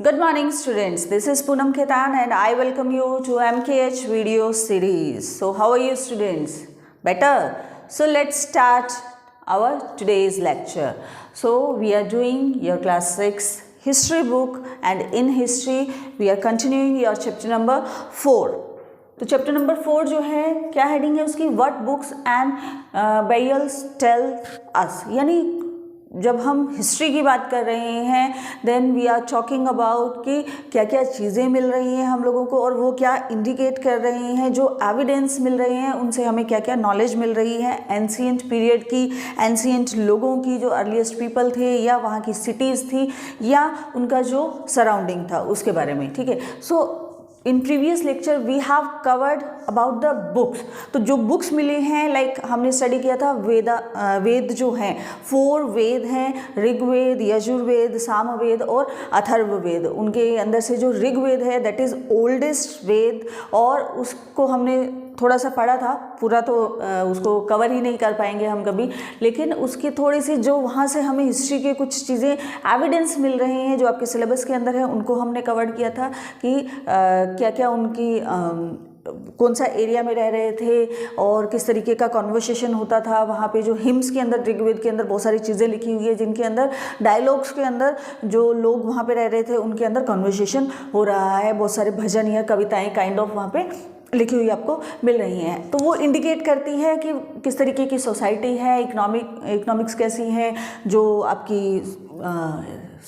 Good morning students, this is Poonam Khetan and I welcome you to MKH video series. So how are you students? Better? So let's start our today's lecture. So we are doing your class 6 history book and in history we are continuing your chapter number 4. तो chapter number 4 जो है क्या heading है उसकी, what books and burials tell us, यानी जब हम history की बात कर रहे हैं then we are talking about कि क्या क्या चीज़ें मिल रही हैं हम लोगों को और वो क्या इंडिकेट कर रहे हैं, जो एविडेंस मिल रहे हैं उनसे हमें क्या क्या नॉलेज मिल रही है एंशिएंट पीरियड की, एंशिएंट लोगों की जो अर्लीस्ट पीपल थे या वहाँ की सिटीज़ थी या उनका जो सराउंडिंग था उसके बारे में. ठीक है, so in previous lecture we have covered about the books. तो जो बुक्स मिले हैं लाइक हमने स्टडी किया था वेद जो हैं, 4 वेद हैं, ऋग्वेद, यजुर्वेद, सामवेद और अथर्ववेद. उनके अंदर से जो ऋग्वेद है दैट इज़ ओल्डेस्ट वेद और उसको हमने थोड़ा सा पढ़ा था, पूरा तो उसको कवर ही नहीं कर पाएंगे हम कभी, लेकिन उसकी थोड़ी सी जो वहाँ से हमें हिस्ट्री के कुछ चीज़ें एविडेंस मिल रहे हैं जो आपके सिलेबस के अंदर है उनको हमने कवर किया था कि क्या क्या उनकी कौन सा एरिया में रह रहे थे और किस तरीके का कॉन्वर्सेशन होता था वहाँ पे. जो हिम्स के अंदर ऋग्वेद के अंदर बहुत सारी चीज़ें लिखी हुई है जिनके अंदर डायलॉग्स के अंदर जो लोग वहाँ पे रह रहे थे उनके अंदर कॉन्वर्सेशन हो रहा है, बहुत सारे भजन या कविताएं काइंड ऑफ वहाँ पे लिखी हुई आपको मिल रही हैं. तो वो इंडिकेट करती है कि किस तरीके की सोसाइटी है, इकोनॉमिक्स कैसी है, जो आपकी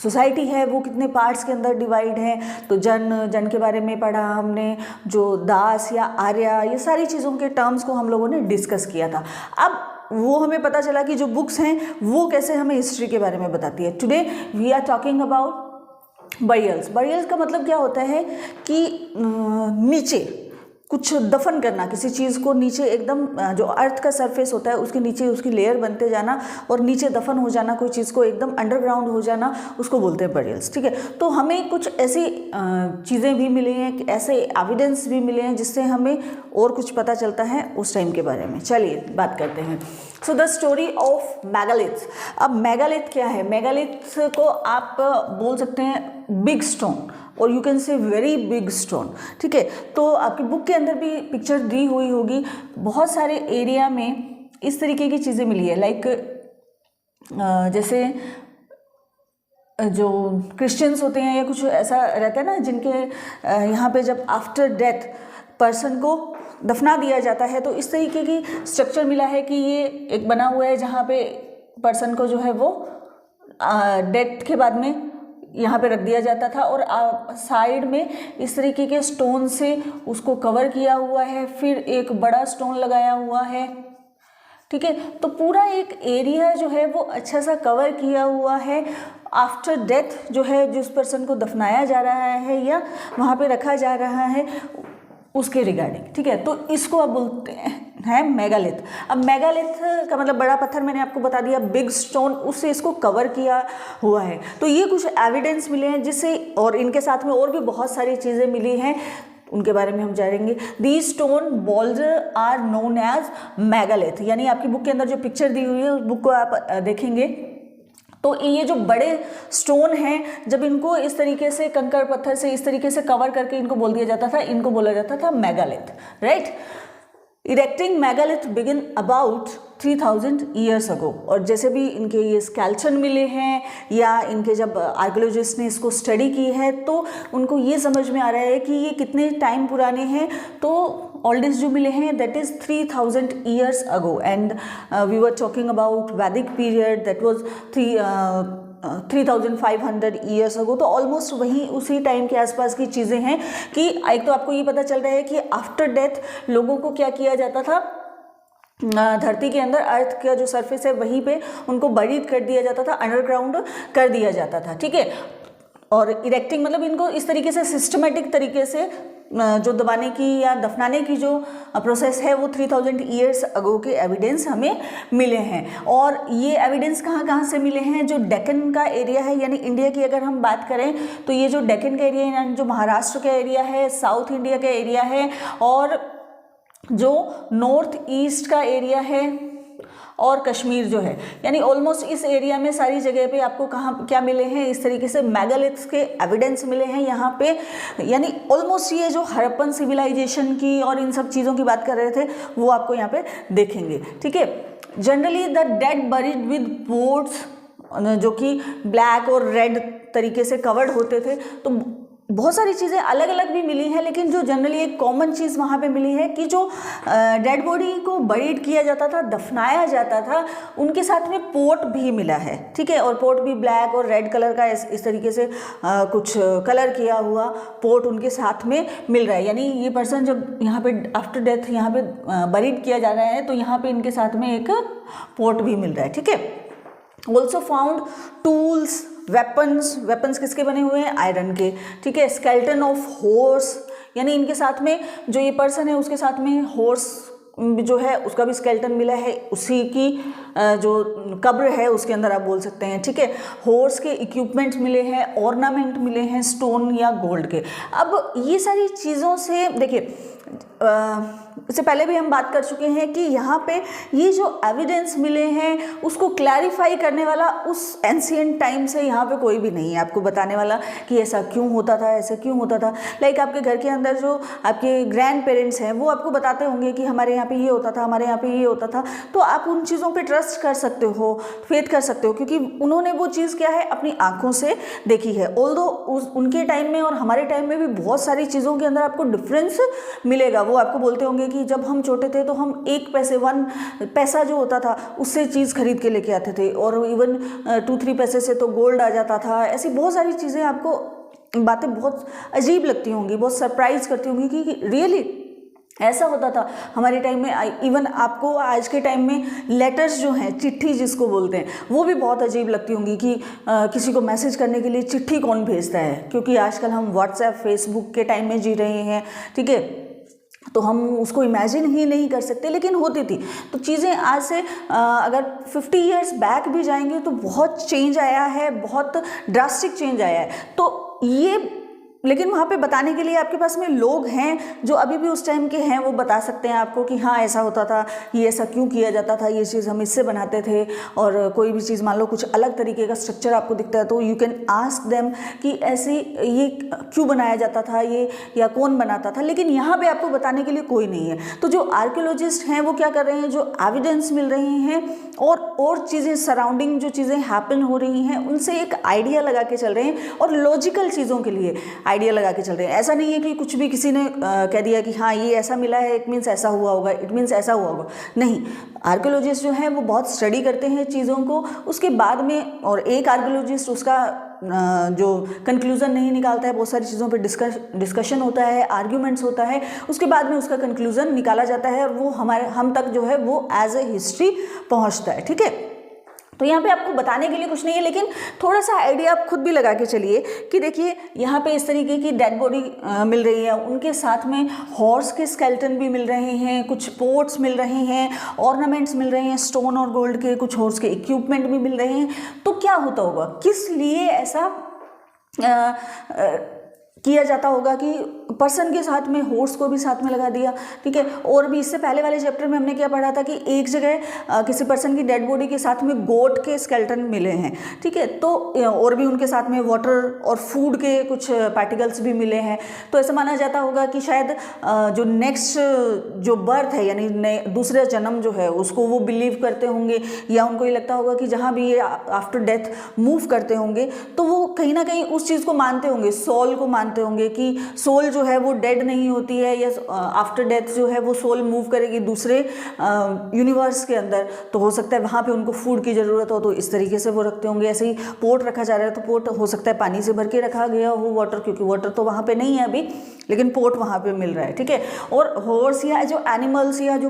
सोसाइटी है वो कितने पार्ट्स के अंदर डिवाइड है. तो जन के बारे में पढ़ा हमने, जो दास या आर्या, ये सारी चीज़ों के टर्म्स को हम लोगों ने डिस्कस किया था. अब वो हमें पता चला कि जो बुक्स हैं वो कैसे हमें हिस्ट्री के बारे में बताती है. Today we are talking about burials. Burials का मतलब क्या होता है कि नीचे कुछ दफन करना, किसी चीज़ को नीचे एकदम जो अर्थ का सरफेस होता है उसके नीचे उसकी लेयर बनते जाना और नीचे दफन हो जाना, कोई चीज़ को एकदम अंडरग्राउंड हो जाना, उसको बोलते हैं बरियल्स. ठीक है, तो हमें कुछ ऐसी चीज़ें भी मिली हैं, ऐसे एविडेंस भी मिले हैं जिससे हमें और कुछ पता चलता है उस टाइम के बारे में. चलिए बात करते हैं. So the story of megalith. अब मेगालिथ क्या है? मेगालिथ को आप बोल सकते हैं बिग स्टोन और you can say very big stone. ठीक है, तो आपकी बुक के अंदर भी पिक्चर दी हुई होगी. बहुत सारे एरिया में इस तरीके की चीज़ें मिली है लाइक जैसे जो क्रिश्चियंस होते हैं या कुछ ऐसा रहता है ना जिनके यहाँ पे जब आफ्टर डेथ पर्सन को दफना दिया जाता है तो इस तरीके की स्ट्रक्चर मिला है कि ये एक बना हुआ है जहाँ पे पर्सन को जो है वो डेथ के बाद में यहाँ पे रख दिया जाता था और साइड में इस तरीके के स्टोन से उसको कवर किया हुआ है, फिर एक बड़ा स्टोन लगाया हुआ है. ठीक है, तो पूरा एक एरिया जो है वो अच्छा सा कवर किया हुआ है आफ्टर डेथ जो है जिस पर्सन को दफनाया जा रहा है या वहाँ पे रखा जा रहा है उसके रिगार्डिंग. ठीक है, तो इसको आप बोलते हैं मेगालिथ. अब मेगालिथ का मतलब बड़ा पत्थर, मैंने आपको बता दिया, बिग स्टोन, उससे इसको कवर किया हुआ है. तो ये कुछ एविडेंस मिले हैं जिससे, और इनके साथ में और भी बहुत सारी चीज़ें मिली हैं उनके बारे में हम जानेंगे. These stone boulder are known as megalith. यानी आपकी बुक के अंदर जो पिक्चर दी हुई है उस बुक को आप देखेंगे तो ये जो बड़े स्टोन हैं जब इनको इस तरीके से कंकड़ पत्थर से इस तरीके से कवर करके इनको बोल दिया जाता था, इनको बोला जाता था megalith. Right. Erecting megalith begin about 3000 years अगो. और जैसे भी इनके ये स्केल्टन मिले हैं या इनके जब आर्कियोलॉजिस्ट ने इसको स्टडी की है तो उनको ये समझ में आ रहा है कि ये कितने टाइम पुराने हैं. तो ओल्डेस्ट जो मिले हैं that is 3000 years ago and we were talking about Vedic period that was 3500 years ago. तो ऑलमोस्ट वहीं उसी टाइम के आसपास की चीज़ें हैं कि एक तो आपको ये पता चल रहा है कि आफ्टर डेथ लोगों को क्या किया जाता था, धरती के अंदर अर्थ का जो सरफेस है वहीं पे उनको बरीड कर दिया जाता था, अंडरग्राउंड कर दिया जाता था. ठीक है, और इरेक्टिंग मतलब इनको इस तरीके से सिस्टमेटिक तरीके से जो दबाने की या दफनाने की जो प्रोसेस है वो 3000 ईयर्स अगो के एविडेंस हमें मिले हैं. और ये एविडेंस कहाँ कहाँ से मिले हैं? जो डेक्कन का एरिया है यानी इंडिया की अगर हम बात करें तो ये जो डेक्कन का एरिया है, जो महाराष्ट्र का एरिया है, साउथ इंडिया का एरिया है और जो नॉर्थ ईस्ट का एरिया है और कश्मीर जो है, यानी ऑलमोस्ट इस एरिया में सारी जगह पे आपको कहाँ क्या मिले हैं, इस तरीके से मेगालिथ्स के एविडेंस मिले हैं यहाँ पे। यानी ऑलमोस्ट ये जो हड़प्पन सिविलाइजेशन की और इन सब चीज़ों की बात कर रहे थे वो आपको यहाँ पे देखेंगे, ठीक है। Generally the dead buried with boards, जो कि ब्लैक और रेड तरीके से कवर्ड होते थे। तो बहुत सारी चीज़ें अलग अलग भी मिली हैं, लेकिन जो जनरली एक कॉमन चीज़ वहाँ पे मिली है कि जो डेड बॉडी को बरीड किया जाता था, दफनाया जाता था, उनके साथ में पोट भी मिला है, ठीक है। और पोट भी ब्लैक और रेड कलर का इस तरीके से कुछ कलर किया हुआ पोट उनके साथ में मिल रहा है। यानी ये पर्सन जब यहाँ पे आफ्टर डेथ यहाँ पे बरीड किया जा रहा है तो यहाँ पे इनके साथ में एक पोट भी मिल रहा है, ठीक है। ऑल्सो फाउंड टूल्स, वेपन्स किसके बने हुए हैं, आयरन के, ठीक है। स्केलेटन ऑफ हॉर्स, यानी इनके साथ में जो ये पर्सन है उसके साथ में हॉर्स जो है उसका भी स्केलेटन मिला है, उसी की जो कब्र है उसके अंदर आप बोल सकते हैं, ठीक है। हॉर्स के इक्विपमेंट्स मिले हैं, ऑर्नामेंट मिले हैं स्टोन या गोल्ड के। अब ये सारी चीज़ों से देखिए, इससे पहले भी हम बात कर चुके हैं कि यहाँ पे ये जो एविडेंस मिले हैं उसको क्लैरिफाई करने वाला उस एंशिएंट टाइम से यहाँ पे कोई भी नहीं है आपको बताने वाला कि ऐसा क्यों होता था, ऐसा क्यों होता था। लाइक आपके घर के अंदर जो आपके ग्रैंड पेरेंट्स हैं वो आपको बताते होंगे कि हमारे यहाँ पे ये होता था, हमारे यहाँ पे ये होता था, तो आप उन चीज़ों पर ट्रस्ट कर सकते हो, फेथ कर सकते हो, क्योंकि उन्होंने वो चीज़ क्या है अपनी आँखों से देखी है। ऑल्दो उनके टाइम में और हमारे टाइम में भी बहुत सारी चीज़ों के अंदर आपको डिफरेंस मिलेगा। वो आपको बोलते होंगे कि जब हम छोटे थे तो हम 1 पैसे 1 पैसा जो होता था उससे चीज़ खरीद के लेके आते थे, और इवन 2-3 पैसे से तो गोल्ड आ जाता था। ऐसी बहुत सारी चीज़ें आपको बातें बहुत अजीब लगती होंगी, बहुत सरप्राइज करती होंगी कि रियली ऐसा होता था हमारे टाइम में। इवन आपको आज के टाइम में लेटर्स जो हैं, चिट्ठी जिसको बोलते हैं, वो भी बहुत अजीब लगती होंगी कि किसी को मैसेज करने के लिए चिट्ठी कौन भेजता है, क्योंकि आजकल हम व्हाट्सएप फेसबुक के टाइम में जी रहे हैं, ठीक है। तो हम उसको इमेजिन ही नहीं कर सकते, लेकिन होती थी। तो चीज़ें आज से अगर 50 ईयर्स बैक भी जाएंगे तो बहुत चेंज आया है, बहुत ड्रास्टिक चेंज आया है। तो ये लेकिन वहाँ पे बताने के लिए आपके पास में लोग हैं जो अभी भी उस टाइम के हैं, वो बता सकते हैं आपको कि हाँ ऐसा होता था, ये ऐसा क्यों किया जाता था, ये चीज़ हम इससे बनाते थे। और कोई भी चीज़ मान लो कुछ अलग तरीके का स्ट्रक्चर आपको दिखता है तो यू कैन आस्क देम कि ऐसे ये क्यों बनाया जाता था, ये या कौन बनाता था। लेकिन यहाँ पर आपको बताने के लिए कोई नहीं है। तो जो आर्कियोलॉजिस्ट हैं वो क्या कर रहे हैं, जो एविडेंस मिल रही हैं और चीज़ें सराउंडिंग जो चीज़ें हैपन हो रही हैं उनसे एक आइडिया लगा के चल रहे हैं, और लॉजिकल चीज़ों के लिए आइडिया लगा के चल रहे हैं। ऐसा नहीं है कि कुछ भी किसी ने कह दिया कि हाँ ये ऐसा मिला है, इट मीन्स ऐसा हुआ होगा, इट मीन्स ऐसा हुआ होगा। नहीं, आर्कियोलॉजिस्ट जो हैं वो बहुत स्टडी करते हैं चीज़ों को, उसके बाद में, और एक आर्कियोलॉजिस्ट उसका जो कंक्लूज़न नहीं निकालता है, बहुत सारी चीज़ों पे डिस्कशन होता है, आर्ग्यूमेंट्स होता है, उसके बाद में उसका कंक्लूज़न निकाला जाता है और वो हम तक जो है वो एज ए हिस्ट्री पहुँचता है, ठीक है। तो यहाँ पे आपको बताने के लिए कुछ नहीं है, लेकिन थोड़ा सा आइडिया आप खुद भी लगा के चलिए कि देखिए यहाँ पे इस तरीके की डेड बॉडी मिल रही है, उनके साथ में हॉर्स के स्केलेटन भी मिल रहे हैं, कुछ पोट्स मिल रहे हैं, ऑर्नामेंट्स मिल रहे हैं स्टोन और गोल्ड के, कुछ हॉर्स के इक्विपमेंट भी मिल रहे हैं। तो क्या होता होगा, किस लिए ऐसा किया जाता होगा कि पर्सन के साथ में हॉर्स को भी साथ में लगा दिया, ठीक है। और भी इससे पहले वाले चैप्टर में हमने क्या पढ़ा था कि एक जगह किसी पर्सन की डेड बॉडी के साथ में गोट के स्केलेटन मिले हैं, ठीक है। तो और भी उनके साथ में वाटर और फूड के कुछ पार्टिकल्स भी मिले हैं। तो ऐसा माना जाता होगा कि शायद जो नेक्स्ट जो बर्थ है यानी दूसरा जन्म जो है उसको वो बिलीव करते होंगे, या उनको ये लगता होगा कि जहाँ भी ये आफ्टर डेथ मूव करते होंगे तो वो कहीं ना कहीं उस चीज़ को मानते होंगे, सोल को मानते होंगे कि सोल जो है वो डेड नहीं होती है, या आफ्टर डेथ जो है वो सोल मूव करेगी दूसरे यूनिवर्स के अंदर। तो हो सकता है वहाँ पे उनको फूड की ज़रूरत हो, तो इस तरीके से वो रखते होंगे। ऐसे ही पोट रखा जा रहा है तो पोट हो सकता है पानी से भर के रखा गया हो वाटर, क्योंकि वाटर तो वहाँ पे नहीं है अभी, लेकिन पोट वहाँ पे मिल रहा है, ठीक है। और हॉर्स या जो एनिमल्स या जो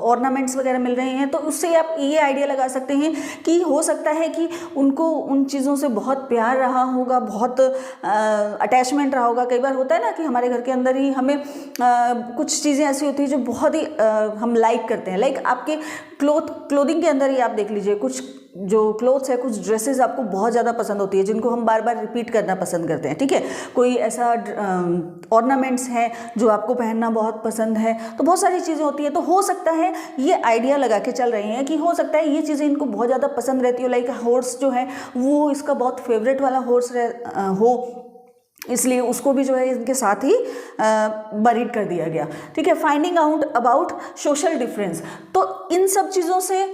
ऑर्नामेंट्स वगैरह मिल रहे हैं, तो उससे आप ये आइडिया लगा सकते हैं कि हो सकता है कि उनको उन चीज़ों से बहुत प्यार रहा होगा, बहुत अटैचमेंट रहा होगा। कई बार होता है ना कि हमारे घर के अंदर ही हमें कुछ चीज़ें ऐसी होती है जो बहुत ही हम लाइक करते हैं। लाइक आपके क्लोथिंग के अंदर ही आप देख लीजिए, कुछ जो क्लोथ्स है, कुछ ड्रेसेस आपको बहुत ज़्यादा पसंद होती है जिनको हम बार बार रिपीट करना पसंद करते हैं, ठीक है। कोई ऐसा ऑर्नामेंट्स हैं जो आपको पहनना बहुत पसंद है, तो बहुत सारी चीज़ें होती हैं। तो हो सकता है ये आइडिया लगा के चल रहे हैं कि हो सकता है ये चीज़ें इनको बहुत ज़्यादा पसंद रहती हो, लाइक हॉर्स जो है वो इसका बहुत फेवरेट वाला हॉर्स हो, इसलिए उसको भी जो है इनके साथ ही बरीड कर दिया गया, ठीक है। Finding out about social difference, तो इन सब चीज़ों से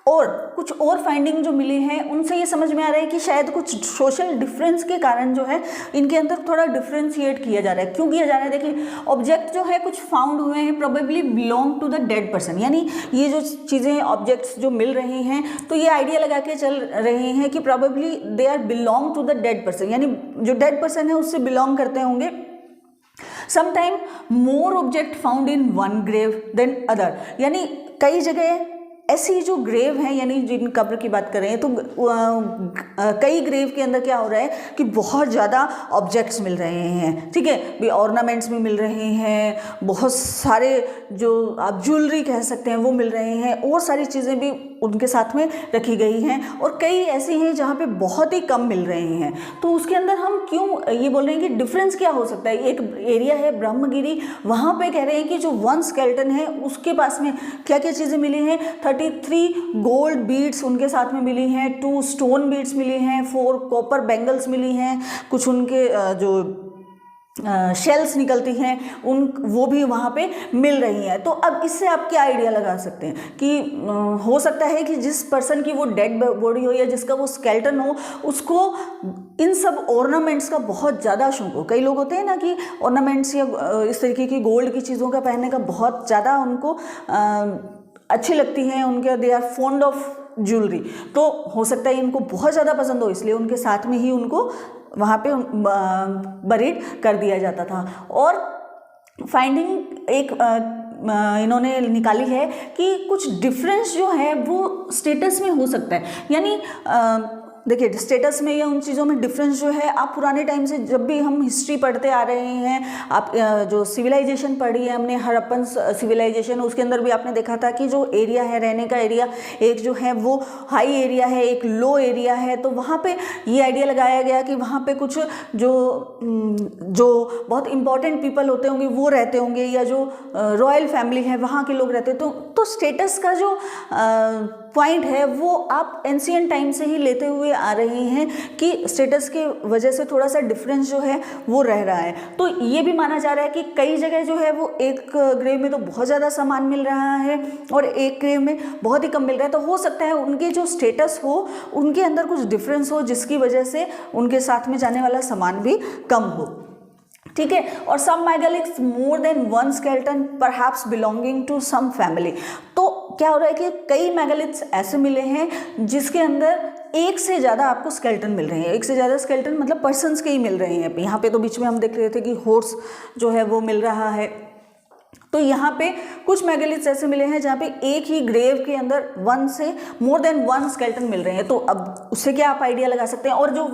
और कुछ और फाइंडिंग जो मिली है उनसे ये समझ में आ रहा है कि शायद कुछ सोशल डिफरेंस के कारण जो है इनके अंदर थोड़ा डिफ्रेंशिएट किया जा रहा है। क्यों किया जा रहा है? देखिए, ऑब्जेक्ट जो है कुछ फाउंड हुए हैं probably belong to the dead person, यानी ये जो चीज़ें ऑब्जेक्ट्स जो मिल रही हैं तो ये आइडिया लगा के चल रहे हैं कि probably they are belong to the dead person, यानी जो डेड पर्सन है उससे बिलोंग करते होंगे। Sometime more object found in one grave than other, यानी कई जगह ऐसी जो ग्रेव हैं, यानी जिन कब्र की बात कर रहे हैं, तो कई ग्रेव के अंदर क्या हो रहा है कि बहुत ज़्यादा ऑब्जेक्ट्स मिल रहे हैं, ठीक है। भी ऑर्नामेंट्स भी मिल रहे हैं, बहुत सारे जो आप ज्वेलरी कह सकते हैं वो मिल रहे हैं, और सारी चीज़ें भी उनके साथ में रखी गई हैं, और कई ऐसी हैं जहाँ पे बहुत ही कम मिल रहे हैं। तो उसके अंदर हम क्यों ये बोल रहे हैं कि डिफरेंस क्या हो सकता है? एक एरिया है ब्रह्मगिरी, वहाँ पे कह रहे हैं कि जो वन स्केल्टन है उसके पास में क्या क्या चीज़ें मिली हैं, 33 गोल्ड बीड्स उनके साथ में मिली हैं, 2 स्टोन बीड्स मिली हैं, 4 कॉपर बैंगल्स मिली हैं, कुछ उनके जो शेल्स निकलती हैं वो भी वहाँ पे मिल रही हैं। तो अब इससे आप क्या आइडिया लगा सकते हैं कि हो सकता है कि जिस पर्सन की वो डेड बॉडी हो या जिसका वो स्केल्टन हो, उसको इन सब ऑर्नामेंट्स का बहुत ज़्यादा शौक हो। कई लोग होते हैं ना कि ऑर्नामेंट्स या इस तरीके की गोल्ड की चीज़ों का पहनने का बहुत ज़्यादा उनको अच्छी लगती हैं, उनके they are fond of jewellery. तो हो सकता है इनको बहुत ज़्यादा पसंद हो, इसलिए उनके साथ में ही उनको वहाँ पे बरीड कर दिया जाता था। और फाइंडिंग एक इन्होंने निकाली है कि कुछ डिफरेंस जो है वो स्टेटस में हो सकता है, यानी देखिए स्टेटस में या उन चीज़ों में डिफरेंस जो है, आप पुराने टाइम से जब भी हम हिस्ट्री पढ़ते आ रहे हैं, आप जो सिविलाइजेशन पढ़ी है हमने हड़प्पन सिविलाइजेशन, उसके अंदर भी आपने देखा था कि जो एरिया है रहने का एरिया, एक जो है वो हाई एरिया है, एक लो एरिया है। तो वहाँ पे ये आइडिया लगाया गया कि वहाँ पे कुछ जो बहुत इंपॉर्टेंट पीपल होते होंगे वो रहते होंगे, या जो रॉयल फैमिली है वहाँ के लोग रहते। तो स्टेटस का जो पॉइंट है वो आप एंशिएंट टाइम से ही लेते हुए आ रहे हैं कि स्टेटस के वजह से थोड़ा सा डिफरेंस जो है वो रह रहा है। तो ये भी माना जा रहा है कि कई जगह जो है वो एक ग्रेव में तो बहुत ज़्यादा सामान मिल रहा है और एक ग्रेव में बहुत ही कम मिल रहा है। तो हो सकता है उनके जो स्टेटस हो उनके अंदर कुछ डिफरेंस हो, जिसकी वजह से उनके साथ में जाने वाला सामान भी कम हो, ठीक है। और some megaliths more than one skeleton perhaps belonging to some family. तो क्या हो रहा है कि कई मेगालिथ्स ऐसे मिले हैं जिसके अंदर एक से ज़्यादा आपको स्केल्टन मिल रहे हैं। एक से ज़्यादा स्केल्टन मतलब पर्सन्स के ही मिल रहे हैं। यहाँ पे तो बीच में हम देख रहे थे कि हॉर्स जो है वो मिल रहा है। तो यहाँ पे कुछ मेगालिथ्स ऐसे मिले हैं जहाँ पे एक ही ग्रेव के अंदर वन से मोर देन वन स्केल्टन मिल रहे हैं। तो अब उससे क्या आप आइडिया लगा सकते हैं। और जो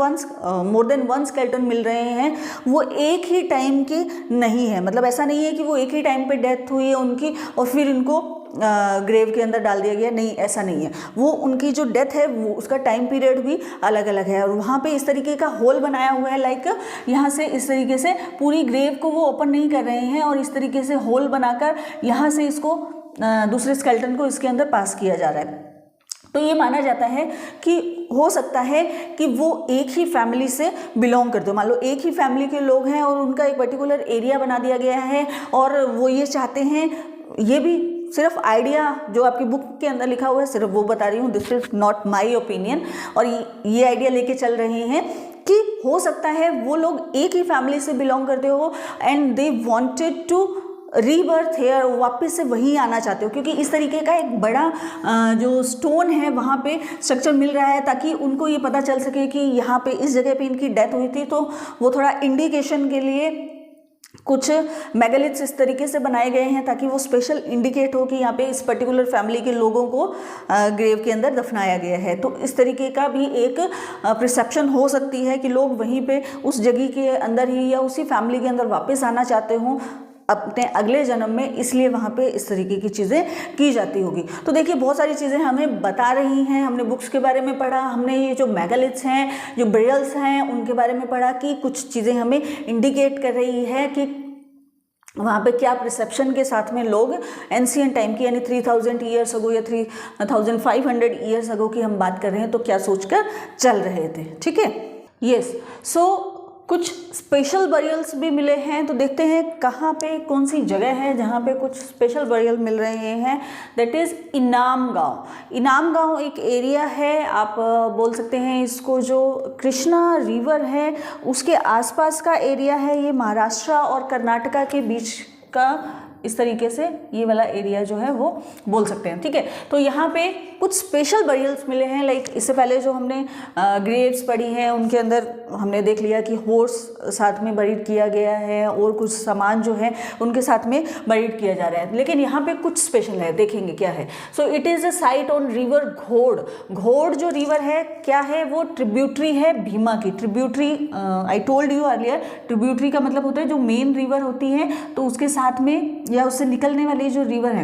मोर देन वन स्केल्टन मिल रहे हैं वो एक ही टाइम के नहीं है, मतलब ऐसा नहीं है कि वो एक ही टाइम पे डेथ हुई है उनकी और फिर इनको ग्रेव के अंदर डाल दिया गया, नहीं ऐसा नहीं है। वो उनकी जो डेथ है वो उसका टाइम पीरियड भी अलग अलग है। और वहाँ पे इस तरीके का होल बनाया हुआ है, लाइक यहाँ से इस तरीके से पूरी ग्रेव को वो ओपन नहीं कर रहे हैं और इस तरीके से होल बनाकर यहाँ से इसको दूसरे स्केल्टन को इसके अंदर पास किया जा रहा है। तो ये माना जाता है कि हो सकता है कि वो एक ही फैमिली से बिलोंग करते हो। मान लो एक ही फैमिली के लोग हैं और उनका एक पर्टिकुलर एरिया बना दिया गया है और वो ये चाहते हैं, ये भी सिर्फ आइडिया जो आपकी बुक के अंदर लिखा हुआ है सिर्फ वो बता रही हूँ, this is not my opinion. और ये आइडिया लेके चल रहे हैं कि हो सकता है वो लोग एक ही फैमिली से बिलोंग करते हो and they wanted to rebirth here, वापस से वहीं आना चाहते हो, क्योंकि इस तरीके का एक बड़ा जो स्टोन है वहाँ पे स्ट्रक्चर मिल रहा है ताकि उनको ये पता चल सके कि यहाँ पे इस जगह पे इनकी डेथ हुई थी। तो वो थोड़ा इंडिकेशन के लिए कुछ मेगालिथ्स इस तरीके से बनाए गए हैं ताकि वो स्पेशल इंडिकेट हो कि यहाँ पे इस पर्टिकुलर फैमिली के लोगों को ग्रेव के अंदर दफनाया गया है। तो इस तरीके का भी एक परसेप्शन हो सकती है कि लोग वहीं पे उस जगह के अंदर ही या उसी फैमिली के अंदर वापस आना चाहते हों। अपने अगले जन्म में, इसलिए वहाँ पे इस तरीके की चीज़ें की जाती होगी। तो देखिए बहुत सारी चीज़ें हमें बता रही हैं, हमने बुक्स के बारे में पढ़ा, हमने ये जो मेगालिथ्स हैं, जो बरियल्स हैं, उनके बारे में पढ़ा कि कुछ चीज़ें हमें इंडिकेट कर रही है कि वहाँ पे क्या परसेप्शन के साथ में लोग एंशिएंट टाइम की, यानी 3000 ईयर्स अगो या 3500 ईयर्स अगो की हम बात कर रहे हैं, तो क्या सोचकर चल रहे थे। ठीक है, यस। सो कुछ स्पेशल बरियल्स भी मिले हैं, तो देखते हैं कहाँ पे, कौन सी जगह है जहाँ पे कुछ स्पेशल बरियल मिल रहे हैं। दैट इज़ इनाम गांव। इनाम गांव एक एरिया है, आप बोल सकते हैं इसको, जो कृष्णा रिवर है उसके आसपास का एरिया है। ये महाराष्ट्र और कर्नाटका के बीच का इस तरीके से ये वाला एरिया जो है वो बोल सकते हैं। ठीक है, तो यहाँ पे कुछ स्पेशल बरियल्स मिले हैं। लाइक इससे पहले जो हमने ग्रेव्स पढ़ी हैं उनके अंदर हमने देख लिया कि हॉर्स साथ में बरीड किया गया है और कुछ सामान जो है उनके साथ में बरीड किया जा रहा है, लेकिन यहाँ पे कुछ स्पेशल है, देखेंगे क्या है। So it is a site on river घोड़। घोड़ जो रिवर है क्या है, वो ट्रिब्यूटरी है भीमा की। Tributary, I told you earlier, tributary का मतलब होता है जो मेन रिवर होती है, तो उसके साथ में या उससे निकलने वाली जो रिवर है,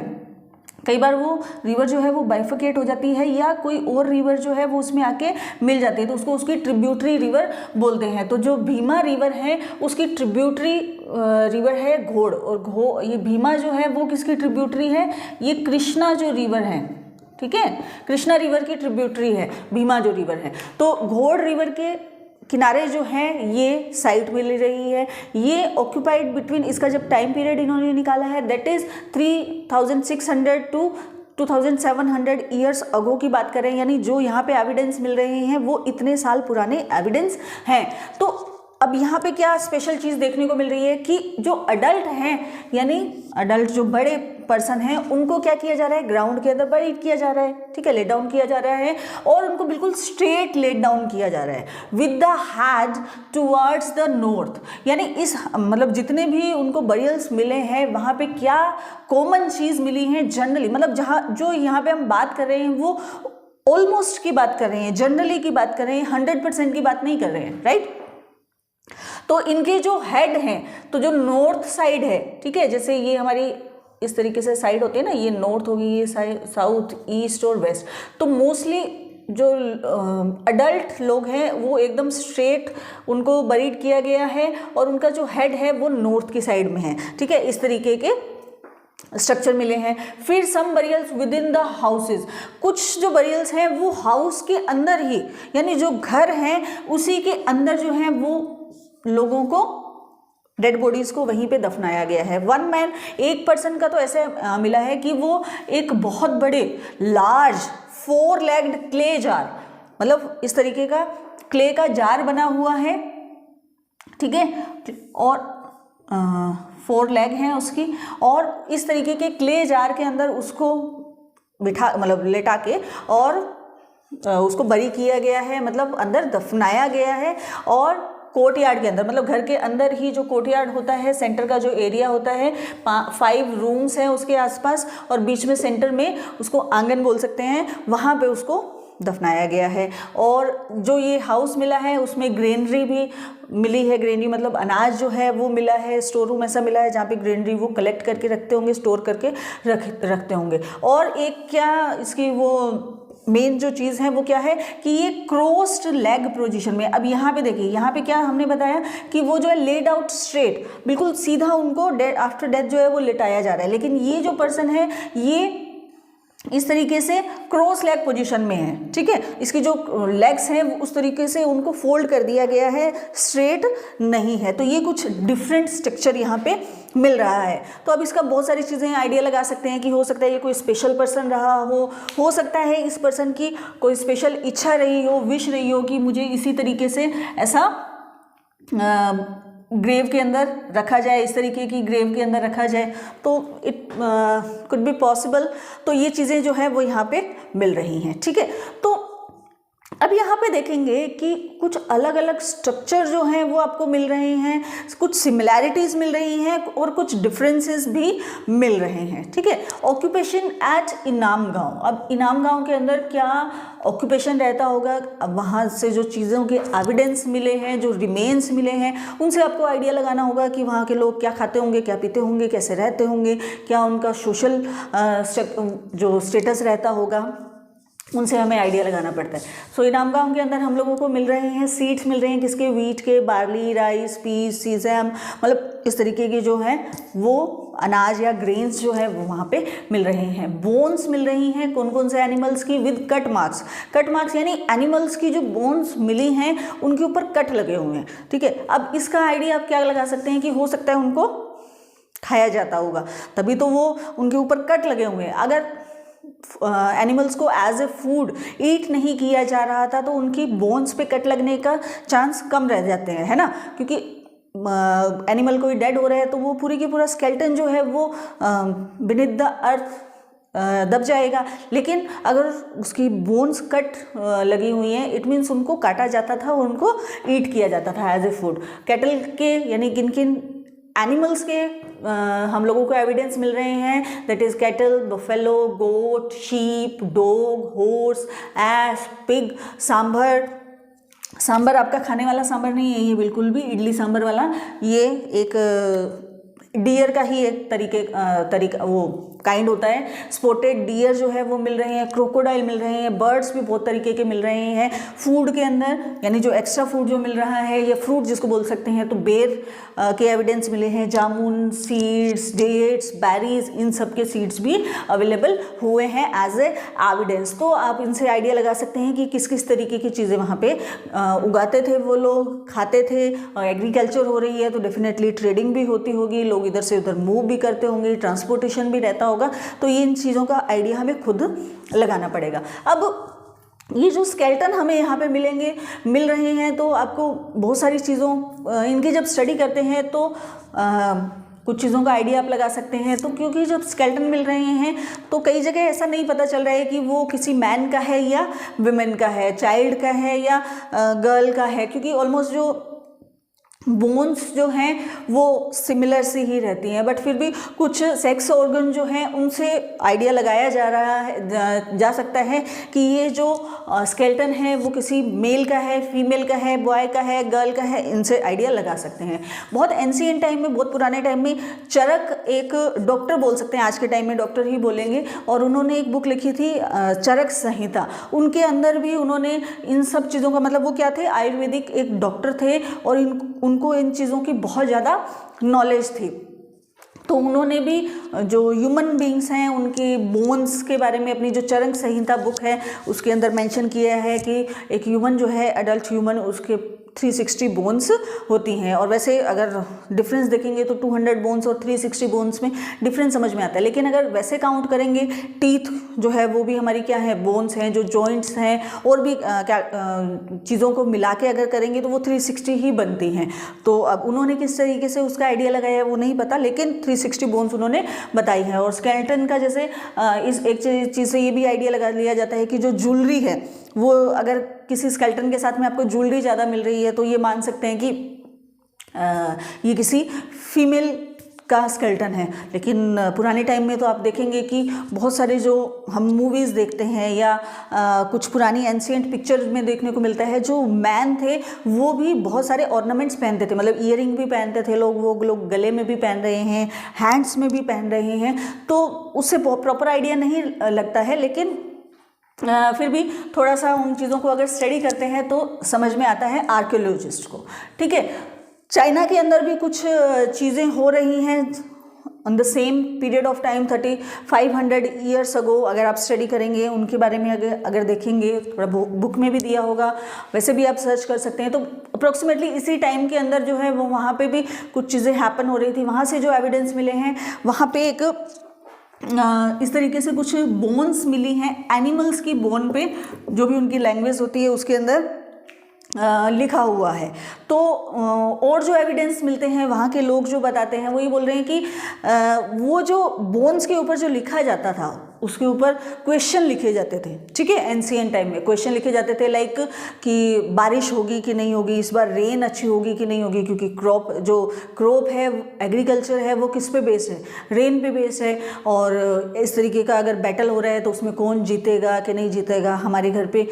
कई बार वो रिवर जो है वो बाइफिकेट हो जाती है या कोई और रिवर जो है वो उसमें आके मिल जाती है, तो उसको उसकी ट्रिब्यूटरी रिवर बोलते हैं। तो जो भीमा रिवर है उसकी ट्रिब्यूटरी रिवर है घोड़, और ये भीमा जो है वो किसकी ट्रिब्यूटरी है, ये कृष्णा जो रिवर है। ठीक है, कृष्णा रिवर की ट्रिब्यूटरी है भीमा जो रिवर है। तो घोड़ रिवर के किनारे जो हैं ये साइट मिल रही है। ये ऑक्यूपाइड बिटवीन, इसका जब टाइम पीरियड इन्होंने निकाला है that is 3600 to 2700 years ago की बात कर रहे हैं, यानी जो यहाँ पे एविडेंस मिल रहे हैं वो इतने साल पुराने एविडेंस हैं। तो अब यहाँ पे क्या स्पेशल चीज़ देखने को मिल रही है कि जो अडल्ट हैं, यानी अडल्ट जो बड़े पर्सन हैं, उनको क्या किया जा रहा है, ग्राउंड के अंदर बरीड किया जा रहा है। ठीक है, लेट डाउन किया जा रहा है और उनको बिल्कुल स्ट्रेट लेट डाउन किया जा रहा है with the head towards the north. यानी इस मतलब जितने भी उनको बरियल्स मिले हैं वहाँ पे क्या कॉमन चीज़ मिली है जनरली, मतलब जहाँ जो यहाँ पे हम बात कर रहे हैं वो ऑलमोस्ट की बात कर रहे हैं, जनरली की बात कर रहे हैं, 100% की बात नहीं कर रहे हैं, राइट। तो इनके जो हेड हैं, तो जो नॉर्थ साइड है, ठीक है, जैसे ये हमारी इस तरीके से साइड होती है ना, ये नॉर्थ होगी, ये साइड साउथ, ईस्ट और वेस्ट। तो मोस्टली जो अडल्ट लोग हैं वो एकदम स्ट्रेट उनको बरीड किया गया है और उनका जो हेड है वो नॉर्थ की साइड में है। ठीक है, इस तरीके के स्ट्रक्चर मिले हैं। फिर some burials within the houses, कुछ जो बरियल्स हैं वो हाउस के अंदर ही, यानी जो घर हैं उसी के अंदर जो है वो लोगों को, डेड बॉडीज को वहीं पे दफनाया गया है। वन मैन, एक पर्सन का तो ऐसे मिला है कि वो एक बहुत बड़े लार्ज 4 लेग्ड क्ले जार, मतलब इस तरीके का क्ले का जार बना हुआ है। ठीक है, और 4 लेग हैं उसकी, और इस तरीके के क्ले जार के अंदर उसको बिठा, मतलब लेटा के और उसको बरी किया गया है, मतलब अंदर दफनाया गया है। और कोर्टयार्ड के अंदर, मतलब घर के अंदर ही जो कोर्टयार्ड होता है, सेंटर का जो एरिया होता है, 5 रूम्स हैं उसके आसपास और बीच में सेंटर में उसको आंगन बोल सकते हैं, वहाँ पे उसको दफनाया गया है। और जो ये हाउस मिला है उसमें ग्रेनरी भी मिली है। ग्रेनरी मतलब अनाज जो है वो मिला है, स्टोर रूम ऐसा मिला है जहाँ पे ग्रेनरी वो कलेक्ट करके रखते होंगे, स्टोर करके रखते होंगे। और एक क्या इसकी वो मेन जो चीज़ है वो क्या है कि ये क्रॉस्ड लेग पोजीशन में। अब यहाँ पे देखिए, यहाँ पे क्या हमने बताया कि वो जो है लेड आउट स्ट्रेट, बिल्कुल सीधा उनको आफ्टर डेथ जो है वो लेटाया जा रहा है, लेकिन ये जो पर्सन है ये इस तरीके से क्रॉस लेग पोजीशन में है। ठीक है, इसकी जो लेग्स हैं वो उस तरीके से उनको फोल्ड कर दिया गया है, स्ट्रेट नहीं है। तो ये कुछ डिफरेंट स्ट्रक्चर यहाँ पे मिल रहा है। तो अब इसका बहुत सारी चीज़ें आइडिया लगा सकते हैं कि हो सकता है ये कोई स्पेशल पर्सन रहा हो सकता है इस पर्सन की कोई स्पेशल इच्छा रही हो, विश रही हो कि मुझे इसी तरीके से ऐसा ग्रेव के अंदर रखा जाए, इस तरीके की ग्रेव के अंदर रखा जाए, तो इट कुड बी पॉसिबल। तो ये चीज़ें जो है वो यहाँ पे मिल रही हैं। ठीक है, तो अब यहाँ पे देखेंगे कि कुछ अलग अलग स्ट्रक्चर जो हैं वो आपको मिल रहे हैं, कुछ सिमिलैरिटीज मिल रही हैं और कुछ डिफरेंसेस भी मिल रहे हैं, ठीक है। ऑक्यूपेशन एट इनाम गांव, अब इनाम गांव के अंदर क्या ऑक्यूपेशन रहता होगा, अब वहाँ से जो चीज़ों के एविडेंस मिले हैं, जो रिमेन्स मिले हैं, उनसे आपको आइडिया लगाना होगा कि वहाँ के लोग क्या खाते होंगे, क्या पीते होंगे, कैसे रहते होंगे, क्या उनका सोशल जो स्टेटस रहता होगा, उनसे हमें आइडिया लगाना पड़ता है। सो इनाम गांव के अंदर हम लोगों को मिल रहे हैं सीड्स मिल रहे हैं, किसके, वीट के, बार्ली, राइस, पीस, सीजम, मतलब इस तरीके के जो है वो अनाज या ग्रेन्स जो है वो वहाँ पे मिल रहे हैं। बोन्स मिल रही हैं, कौन कौन से एनिमल्स की, with cut marks. Cut marks यानी एनिमल्स की जो बोन्स मिली हैं उनके ऊपर कट लगे हुए हैं, ठीक है। अब इसका आइडिया आप क्या लगा सकते हैं कि हो सकता है उनको खाया जाता होगा, तभी तो वो उनके ऊपर कट लगे हुए हैं। अगर एनिमल्स को एज ए फूड ईट नहीं किया जा रहा था तो उनकी बोन्स पे कट लगने का चांस कम रह जाते हैं, है ना, क्योंकि एनिमल कोई डेड हो रहा है तो वो पूरी की पूरा स्केलेटन जो है वो बीनीथ द अर्थ दब जाएगा। लेकिन अगर उसकी बोन्स कट लगी हुई हैं, इट मीन्स उनको काटा जाता था और उनको ईट किया जाता था एज ए फूड। कैटल के यानी किन किन एनिमल्स के हम लोगों को एविडेंस मिल रहे हैं, that is cattle, buffalo, goat, sheep, dog, horse, ass, pig. Sambar, sambar आपका खाने वाला सांभर नहीं है ये बिल्कुल भी, इडली सांभर वाला, ये एक डियर का ही एक तरीका वो काइंड होता है। स्पॉटेड डियर जो है वो मिल रहे हैं, क्रोकोडाइल मिल रहे हैं, बर्ड्स भी बहुत तरीके के मिल रहे हैं। फूड के अंदर यानी जो एक्स्ट्रा फूड जो मिल रहा है या फ्रूट जिसको बोल सकते हैं, तो बेर के एविडेंस मिले हैं, जामुन, सीड्स, डेट्स, बेरीज, इन सब के सीड्स भी अवेलेबल हुए हैं एज ए एविडेंस। तो आप इनसे आइडिया लगा सकते हैं कि किस किस तरीके की चीज़ें वहाँ पे उगाते थे वो लोग, खाते थे। एग्रीकल्चर हो रही है तो डेफिनेटली ट्रेडिंग भी होती होगी, लोग इधर से उधर मूव भी करते होंगे, ट्रांसपोर्टेशन भी रहता होगा, तो ये इन चीज़ों का आइडिया हमें खुद लगाना पड़ेगा। अब ये जो स्केलेटन हमें यहाँ पे मिल रहे हैं, तो आपको बहुत सारी चीज़ों इनकी जब स्टडी करते हैं तो कुछ चीज़ों का आइडिया आप लगा सकते हैं। तो क्योंकि जब स्केलेटन मिल रहे हैं तो कई जगह ऐसा नहीं पता चल रहा है कि वो किसी मैन का है या वुमेन का है, चाइल्ड का है या गर्ल का है, क्योंकि ऑलमोस्ट जो बोन्स जो हैं वो सिमिलर सी ही रहती हैं, बट फिर भी कुछ सेक्स ऑर्गन जो हैं उनसे आइडिया लगाया जा सकता है कि ये जो स्केलेटन है वो किसी मेल का है, फीमेल का है, बॉय का है, गर्ल का है, इनसे आइडिया लगा सकते हैं। बहुत एंशिएंट टाइम में, बहुत पुराने टाइम में चरक एक डॉक्टर बोल सकते हैं, आज के टाइम में डॉक्टर ही बोलेंगे, और उन्होंने एक बुक लिखी थी चरक संहिता। उनके अंदर भी उन्होंने इन सब चीज़ों का मतलब, वो क्या थे, आयुर्वेदिक एक डॉक्टर थे और उनको इन चीज़ों की बहुत ज़्यादा नॉलेज थी। तो उन्होंने भी जो ह्यूमन बींग्स हैं उनके बोन्स के बारे में अपनी जो चरक संहिता बुक है उसके अंदर मेंशन किया है कि एक ह्यूमन जो है, एडल्ट ह्यूमन, उसके 360 बोन्स होती हैं। और वैसे अगर डिफरेंस देखेंगे तो 200 बोन्स और 360 बोन्स में डिफरेंस समझ में आता है, लेकिन अगर वैसे काउंट करेंगे, टीथ जो है वो भी हमारी क्या है, बोन्स हैं, जो जॉइंट्स हैं और भी क्या चीज़ों को मिला के अगर करेंगे तो वो 360 ही बनती हैं। तो अब उन्होंने किस तरीके से उसका आइडिया लगाया है वो नहीं पता, लेकिन 360 बोन्स उन्होंने बताई है। और स्केलेटन का जैसे इस एक चीज़ से ये भी आइडिया लगा लिया जाता है कि जो ज्वेलरी है वो, अगर किसी स्केलेटन के साथ में आपको ज्वेलरी ज़्यादा मिल रही है तो ये मान सकते हैं कि ये किसी फीमेल का स्केलेटन है। लेकिन पुराने टाइम में तो आप देखेंगे कि बहुत सारे जो हम मूवीज़ देखते हैं या कुछ पुरानी एंशिएंट पिक्चर में देखने को मिलता है, जो मैन थे वो भी बहुत सारे ऑर्नामेंट्स पहनते थे, मतलब ईयरिंग भी पहनते थे लोग, वो लोग गले में भी पहन रहे हैं, हैंड्स में भी पहन रहे हैं। तो उससे प्रॉपर आइडिया नहीं लगता है, लेकिन फिर भी थोड़ा सा उन चीज़ों को अगर स्टडी करते हैं तो समझ में आता है आर्कियोलॉजिस्ट को, ठीक है। चाइना के अंदर भी कुछ चीज़ें हो रही हैं on the same period of time 3500 years अगो। अगर आप स्टडी करेंगे उनके बारे में, अगर देखेंगे, थोड़ा बुक में भी दिया होगा, वैसे भी आप सर्च कर सकते हैं, तो अप्रोक्सीमेटली इसी टाइम के अंदर जो है वो वहाँ पे भी कुछ चीज़ें हैपन हो रही थी। वहाँ से जो एविडेंस मिले हैं, वहाँ पे एक इस तरीके से कुछ बोन्स मिली हैं, एनिमल्स की बोन पे जो भी उनकी लैंग्वेज होती है उसके अंदर लिखा हुआ है। तो और जो एविडेंस मिलते हैं वहाँ के लोग जो बताते हैं वो ये बोल रहे हैं कि वो जो बोन्स के ऊपर जो लिखा जाता था उसके ऊपर क्वेश्चन लिखे जाते थे, ठीक है। एंशिएंट टाइम में क्वेश्चन लिखे जाते थे लाइक कि बारिश होगी कि नहीं होगी, इस बार रेन अच्छी होगी कि नहीं होगी, क्योंकि क्रॉप है, एग्रीकल्चर है, वो किस पे बेस्ड है, रेन पे बेस्ड है। और इस तरीके का अगर बैटल हो रहा है तो उसमें कौन जीतेगा कि नहीं जीतेगा, हमारे घर पे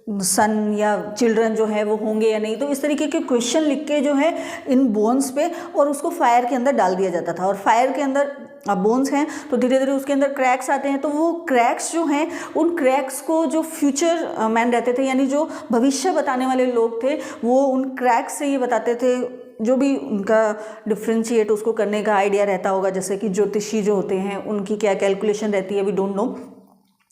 सन या चिल्ड्रन जो है वो होंगे या नहीं। तो इस तरीके के क्वेश्चन लिख के जो है इन बोन्स पे और उसको फायर के अंदर डाल दिया जाता था। और फायर के अंदर अब बोन्स हैं तो धीरे धीरे उसके अंदर क्रैक्स आते हैं, तो वो क्रैक्स जो हैं उन क्रैक्स को जो फ्यूचर मैन रहते थे, यानी जो भविष्य बताने वाले लोग थे, वो उन क्रैक्स से ये बताते थे, जो भी उनका डिफ्रेंशिएट उसको करने का आइडिया रहता होगा। जैसे कि ज्योतिषी जो होते हैं उनकी क्या कैलकुलेशन रहती है वी डोंट नो,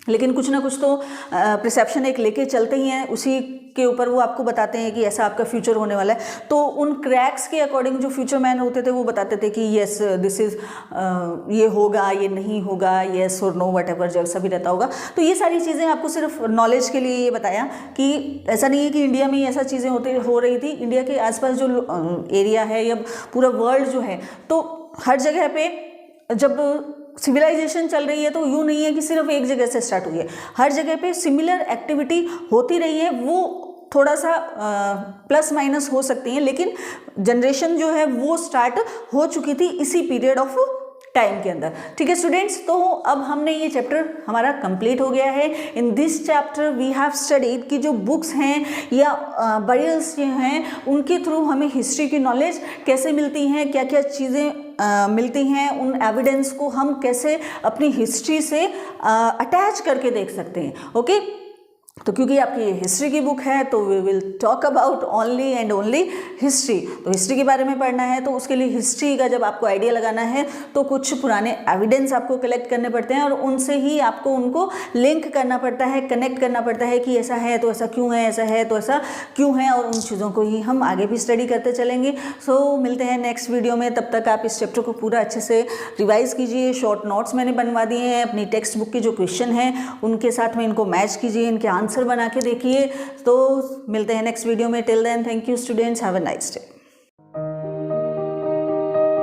लेकिन कुछ ना कुछ तो परसेप्शन एक लेके चलते ही हैं, उसी के ऊपर वो आपको बताते हैं कि ऐसा आपका फ्यूचर होने वाला है। तो उन क्रैक्स के अकॉर्डिंग जो फ्यूचर मैन होते थे वो बताते थे कि यस दिस इज ये होगा, ये नहीं होगा, यस और नो वट एवर, जैसा भी रहता होगा। तो ये सारी चीज़ें आपको सिर्फ नॉलेज के लिए ये बताया कि ऐसा नहीं है कि इंडिया में ही ऐसा चीज़ें हो रही थी। इंडिया के आसपास जो एरिया है या पूरा वर्ल्ड जो है, तो हर जगह पे जब सिविलाइजेशन चल रही है तो यूँ नहीं है कि सिर्फ एक जगह से स्टार्ट हुई है, हर जगह पे सिमिलर एक्टिविटी होती रही है। वो थोड़ा सा प्लस माइनस हो सकती हैं, लेकिन जनरेशन जो है वो स्टार्ट हो चुकी थी इसी पीरियड ऑफ टाइम के अंदर, ठीक है स्टूडेंट्स। तो अब हमने ये चैप्टर हमारा कंप्लीट हो गया है। In this chapter we have studied कि जो बुक्स हैं या बरियल्स जो हैं उनके थ्रू हमें हिस्ट्री की नॉलेज कैसे मिलती हैं, क्या क्या चीज़ें मिलती हैं, उन एविडेंस को हम कैसे अपनी हिस्ट्री से अटैच करके देख सकते हैं। ओके, तो क्योंकि आपकी ये हिस्ट्री की बुक है तो we will talk about only and only history. तो हिस्ट्री के बारे में पढ़ना है तो उसके लिए हिस्ट्री का जब आपको आइडिया लगाना है तो कुछ पुराने एविडेंस आपको कलेक्ट करने पड़ते हैं और उनसे ही आपको उनको लिंक करना पड़ता है, कनेक्ट करना पड़ता है कि ऐसा है तो ऐसा क्यों है, ऐसा है तो ऐसा क्यों है, और उन चीज़ों को ही हम आगे भी स्टडी करते चलेंगे। सो मिलते हैं नेक्स्ट वीडियो में, तब तक आप इस चैप्टर को पूरा अच्छे से रिवाइज कीजिए। शॉर्ट नोट्स मैंने बनवा दिए हैं, अपनी टेक्स्ट बुक के जो क्वेश्चन हैं उनके साथ में इनको मैच कीजिए, इनके आंसर बना के देखिए। तो मिलते हैं नेक्स्ट वीडियो में। Till then thank you students, have a nice day.